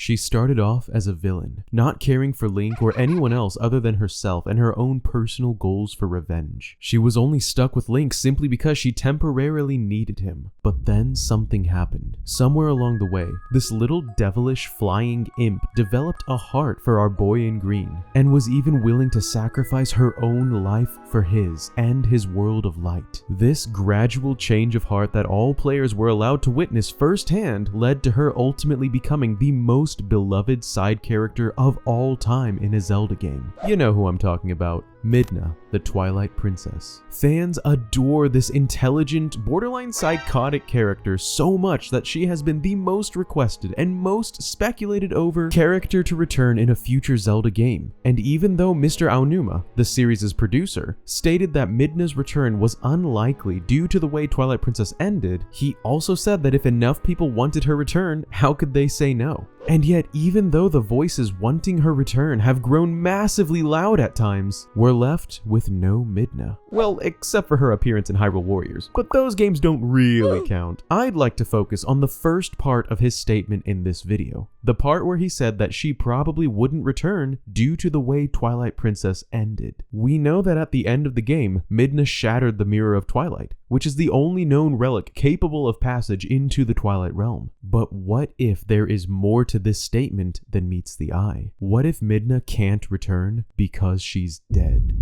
She started off as a villain, not caring for Link or anyone else other than herself and her own personal goals for revenge. She was only stuck with Link simply because she temporarily needed him. But then something happened. Somewhere along the way, this little devilish flying imp developed a heart for our boy in green, and was even willing to sacrifice her own life for his and his world of light. This gradual change of heart that all players were allowed to witness firsthand led to her ultimately becoming the most beloved side character of all time in a Zelda game. You know who I'm talking about. Midna, the Twilight Princess. Fans adore this intelligent, borderline psychotic character so much that she has been the most requested and most speculated over character to return in a future Zelda game. And even though Mr. Aonuma, the series' producer, stated that Midna's return was unlikely due to the way Twilight Princess ended, he also said that if enough people wanted her return, how could they say no? And yet, even though the voices wanting her return have grown massively loud at times, we're left with no Midna. Well, except for her appearance in Hyrule Warriors, but those games don't really count. I'd like to focus on the first part of his statement in this video. The part where he said that she probably wouldn't return due to the way Twilight Princess ended. We know that at the end of the game, Midna shattered the Mirror of Twilight, which is the only known relic capable of passage into the Twilight Realm. But what if there is more to this statement than meets the eye? What if Midna can't return because she's dead?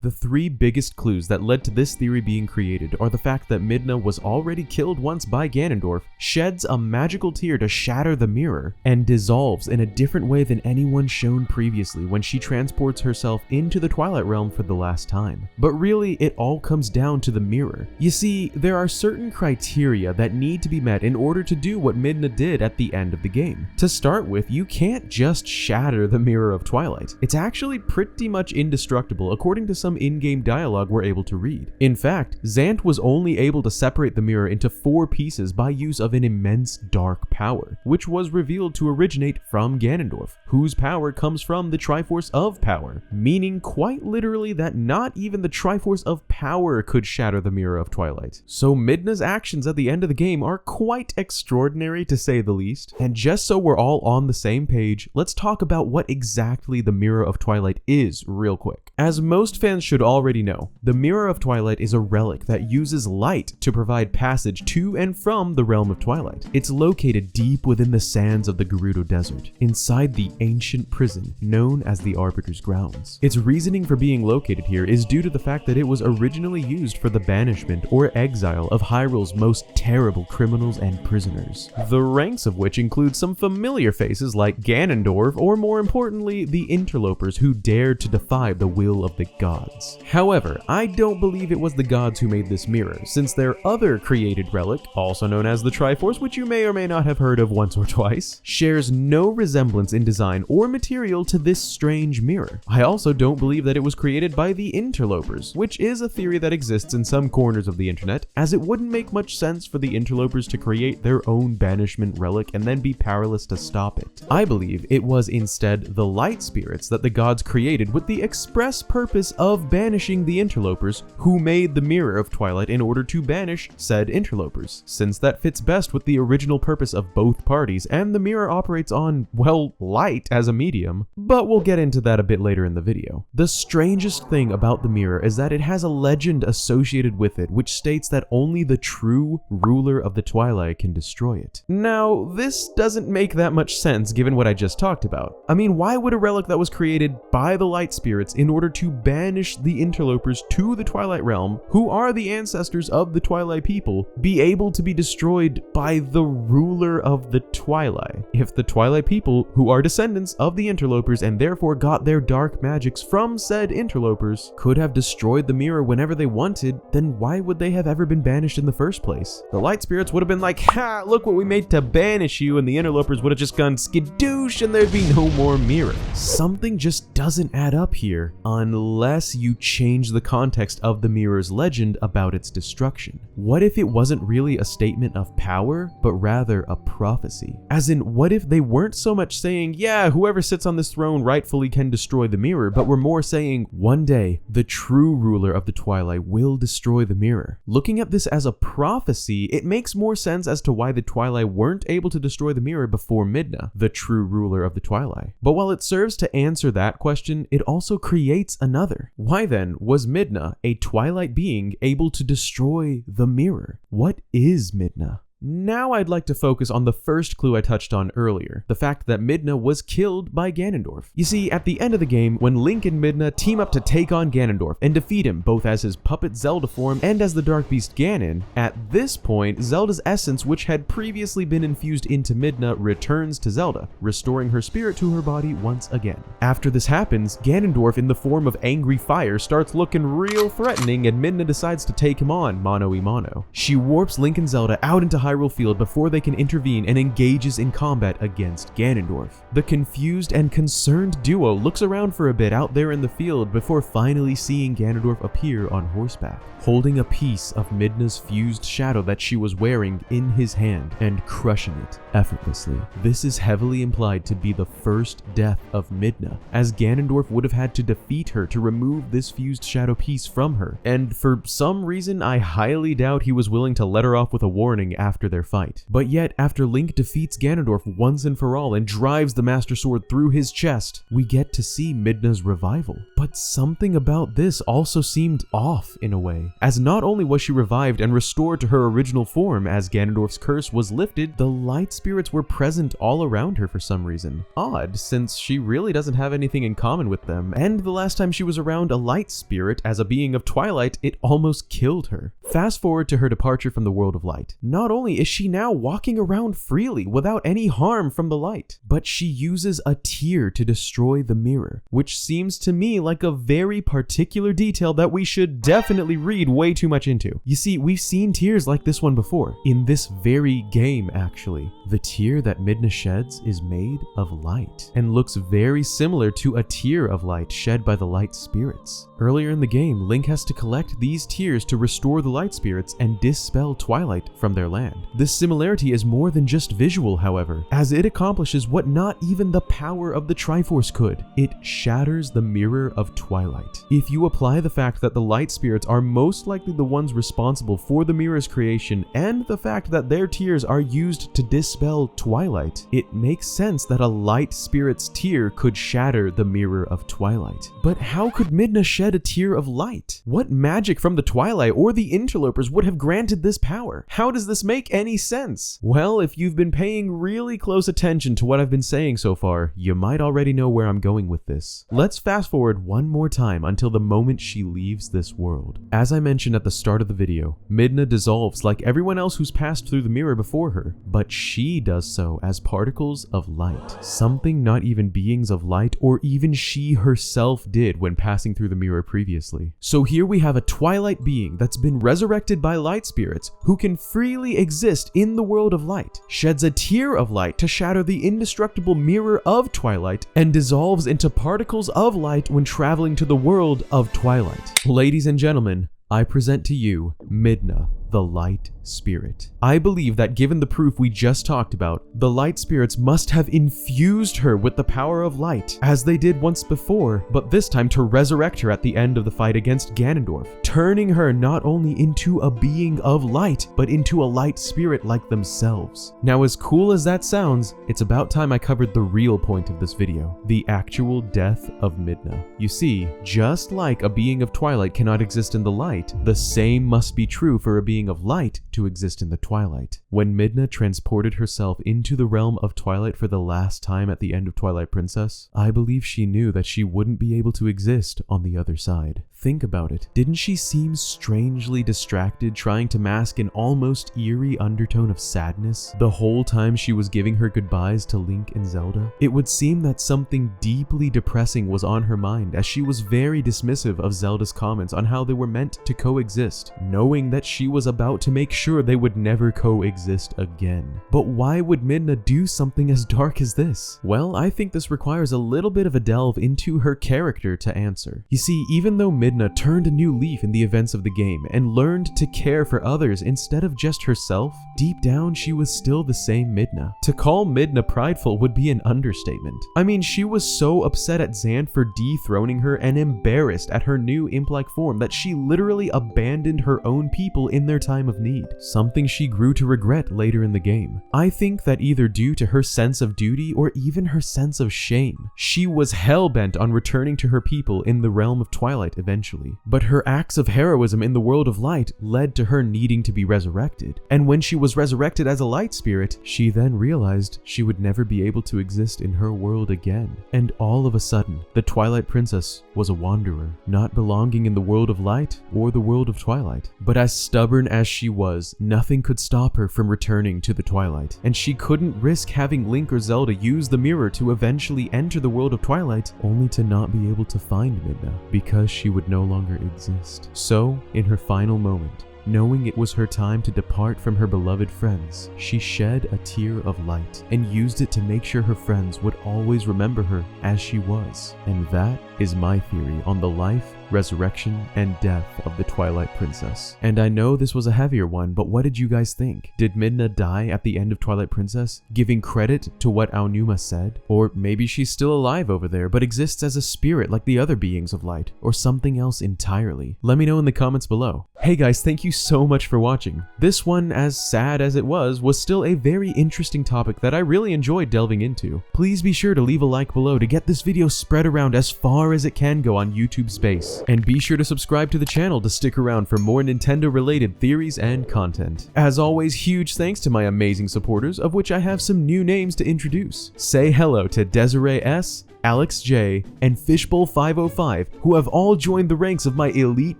The three biggest clues that led to this theory being created are the fact that Midna was already killed once by Ganondorf, sheds a magical tear to shatter the mirror, and dissolves in a different way than anyone shown previously when she transports herself into the Twilight Realm for the last time. But really, it all comes down to the mirror. You see, there are certain criteria that need to be met in order to do what Midna did at the end of the game. To start with, you can't just shatter the Mirror of Twilight. It's actually pretty much indestructible according to some in-game dialogue we're able to read. In fact, Zant was only able to separate the mirror into 4 pieces by use of an immense dark power, which was revealed to originate from Ganondorf, whose power comes from the Triforce of Power, meaning quite literally that not even the Triforce of Power could shatter the Mirror of Twilight. So Midna's actions at the end of the game are quite extraordinary to say the least. And just so we're all on the same page, let's talk about what exactly the Mirror of Twilight is real quick. As most fans should already know, the Mirror of Twilight is a relic that uses light to provide passage to and from the realm of Twilight. It's located deep within the sands of the Gerudo Desert, inside the ancient prison known as the Arbiters' grounds. Its reasoning for being located here is due to the fact that it was originally used for the banishment or exile of Hyrule's most terrible criminals and prisoners, the ranks of which include some familiar faces like Ganondorf, or more importantly, the interlopers who dared to defy the will of the gods. However, I don't believe it was the gods who made this mirror, since their other created relic, also known as the Triforce, which you may or may not have heard of once or twice, shares no resemblance in design or material to this strange mirror. I also don't believe that it was created by the interlopers, which is a theory that exists in some corners of the internet, as it wouldn't make much sense for the interlopers to create their own banishment relic and then be powerless to stop it. I believe it was instead the light spirits that the gods created with the express purpose of banishing the interlopers, who made the Mirror of Twilight in order to banish said interlopers, since that fits best with the original purpose of both parties, and the mirror operates on, well, light as a medium, but we'll get into that a bit later in the video. The strangest thing about the mirror is that it has a legend associated with it, which states that only the true ruler of the Twilight can destroy it. Now, this doesn't make that much sense given what I just talked about. I mean, why would a relic that was created by the light spirits in order to banish the interlopers to the Twilight Realm, who are the ancestors of the Twilight people, be able to be destroyed by the ruler of the Twilight? If the Twilight people, who are descendants of the interlopers and therefore got their dark magics from said interlopers, could have destroyed the mirror whenever they wanted, then why would they have ever been banished in the first place? The light spirits would have been like, ha, look what we made to banish you, and the interlopers would have just gone skadoosh and there'd be no more mirror. Something just doesn't add up here, unless unless you change the context of the mirror's legend about its destruction. What if it wasn't really a statement of power, but rather a prophecy? As in, what if they weren't so much saying, yeah, whoever sits on this throne rightfully can destroy the mirror, but were more saying, one day, the true ruler of the Twilight will destroy the mirror. Looking at this as a prophecy, it makes more sense as to why the Twilight weren't able to destroy the mirror before Midna, the true ruler of the Twilight. But while it serves to answer that question, it also creates another. Why then was Midna, a Twilight being, able to destroy the mirror? What is Midna? Now I'd like to focus on the first clue I touched on earlier, the fact that Midna was killed by Ganondorf. You see, at the end of the game, when Link and Midna team up to take on Ganondorf and defeat him both as his puppet Zelda form and as the Dark Beast Ganon, at this point, Zelda's essence, which had previously been infused into Midna, returns to Zelda, restoring her spirit to her body once again. After this happens, Ganondorf in the form of angry fire starts looking real threatening and Midna decides to take him on mano a mano. She warps Link and Zelda out into Hyrule Field before they can intervene and engages in combat against Ganondorf. The confused and concerned duo looks around for a bit out there in the field before finally seeing Ganondorf appear on horseback, holding a piece of Midna's fused shadow that she was wearing in his hand and crushing it effortlessly. This is heavily implied to be the first death of Midna, as Ganondorf would have had to defeat her to remove this fused shadow piece from her, and for some reason I highly doubt he was willing to let her off with a warning after their fight. But yet, after Link defeats Ganondorf once and for all and drives the Master Sword through his chest, we get to see Midna's revival. But something about this also seemed off in a way, as not only was she revived and restored to her original form as Ganondorf's curse was lifted, the light spirits were present all around her for some reason. Odd, since she really doesn't have anything in common with them, and the last time she was around a light spirit as a being of Twilight, it almost killed her. Fast forward to her departure from the world of light. Not only is she now walking around freely without any harm from the light, but she uses a tear to destroy the mirror, which seems to me like a very particular detail that we should definitely read way too much into. You see, we've seen tears like this one before, in this very game actually. The tear that Midna sheds is made of light, and looks very similar to a tear of light shed by the light spirits. Earlier in the game, Link has to collect these tears to restore the light spirits and dispel Twilight from their land. This similarity is more than just visual, however, as it accomplishes what not even the power of the Triforce could. It shatters the Mirror of Twilight. If you apply the fact that the light spirits are most likely the ones responsible for the mirror's creation and the fact that their tears are used to dispel Twilight, it makes sense that a light spirit's tear could shatter the Mirror of Twilight. But how could Midna shed a tear of light? What magic from the Twilight or the interlopers would have granted this power? How does this make any sense? Well, if you've been paying really close attention to what I've been saying so far, you might already know where I'm going with this. Let's fast forward one more time until the moment she leaves this world. As I mentioned at the start of the video, Midna dissolves like everyone else who's passed through the mirror before her, but she does so as particles of light, something not even beings of light or even she herself did when passing through the mirror previously. So here we have a Twilight being that's been resurrected by light spirits who can freely exist in the world of light, sheds a tear of light to shatter the indestructible Mirror of Twilight, and dissolves into particles of light when traveling to the world of Twilight. Ladies and gentlemen, I present to you Midna, the light spirit. I believe that given the proof we just talked about, the light spirits must have infused her with the power of light, as they did once before, but this time to resurrect her at the end of the fight against Ganondorf, turning her not only into a being of light, but into a light spirit like themselves. Now, as cool as that sounds, it's about time I covered the real point of this video, the actual death of Midna. You see, just like a being of Twilight cannot exist in the light, the same must be true for a being of light to exist in the Twilight. When Midna transported herself into the realm of Twilight for the last time at the end of Twilight Princess, I believe she knew that she wouldn't be able to exist on the other side. Think about it. Didn't she seem strangely distracted, trying to mask an almost eerie undertone of sadness the whole time she was giving her goodbyes to Link and Zelda? It would seem that something deeply depressing was on her mind, as she was very dismissive of Zelda's comments on how they were meant to coexist, knowing that she was about to make sure they would never coexist again. But why would Midna do something as dark as this? Well, I think this requires a little bit of a delve into her character to answer. You see, even though Midna Midna turned a new leaf in the events of the game and learned to care for others instead of just herself, deep down she was still the same Midna. To call Midna prideful would be an understatement. I mean, she was so upset at Zant for dethroning her and embarrassed at her new imp-like form that she literally abandoned her own people in their time of need, something she grew to regret later in the game. I think that either due to her sense of duty or even her sense of shame, she was hell-bent on returning to her people in the realm of Twilight eventually. But her acts of heroism in the world of light led to her needing to be resurrected, and when she was resurrected as a light spirit, she then realized she would never be able to exist in her world again. And all of a sudden, the Twilight Princess was a wanderer, not belonging in the world of light or the world of Twilight. But as stubborn as she was, nothing could stop her from returning to the Twilight, and she couldn't risk having Link or Zelda use the mirror to eventually enter the world of Twilight, only to not be able to find Midna, because she would no longer exist. So, in her final moment, knowing it was her time to depart from her beloved friends, she shed a tear of light and used it to make sure her friends would always remember her as she was. And that is my theory on the life, resurrection, and death of the Twilight Princess. And I know this was a heavier one, but what did you guys think? Did Midna die at the end of Twilight Princess, giving credit to what Aonuma said? Or maybe she's still alive over there, but exists as a spirit like the other beings of light, or something else entirely? Let me know in the comments below. Hey guys, thank you so much for watching. This one, as sad as it was still a very interesting topic that I really enjoyed delving into. Please be sure to leave a like below to get this video spread around as far as it can go on YouTube space. And be sure to subscribe to the channel to stick around for more Nintendo related theories and content. As always, huge thanks to my amazing supporters, of which I have some new names to introduce. Say hello to Desiree S, Alex J, and Fishbowl505, who have all joined the ranks of my elite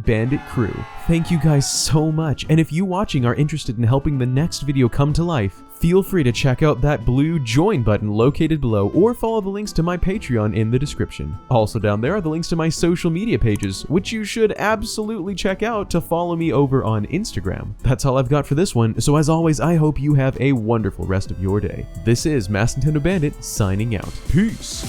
Bandit crew. Thank you guys so much, and if you watching are interested in helping the next video come to life, feel free to check out that blue join button located below, or follow the links to my Patreon in the description. Also down there are the links to my social media pages, which you should absolutely check out to follow me over on Instagram. That's all I've got for this one, so as always, I hope you have a wonderful rest of your day. This is maskednintendobandit signing out. Peace!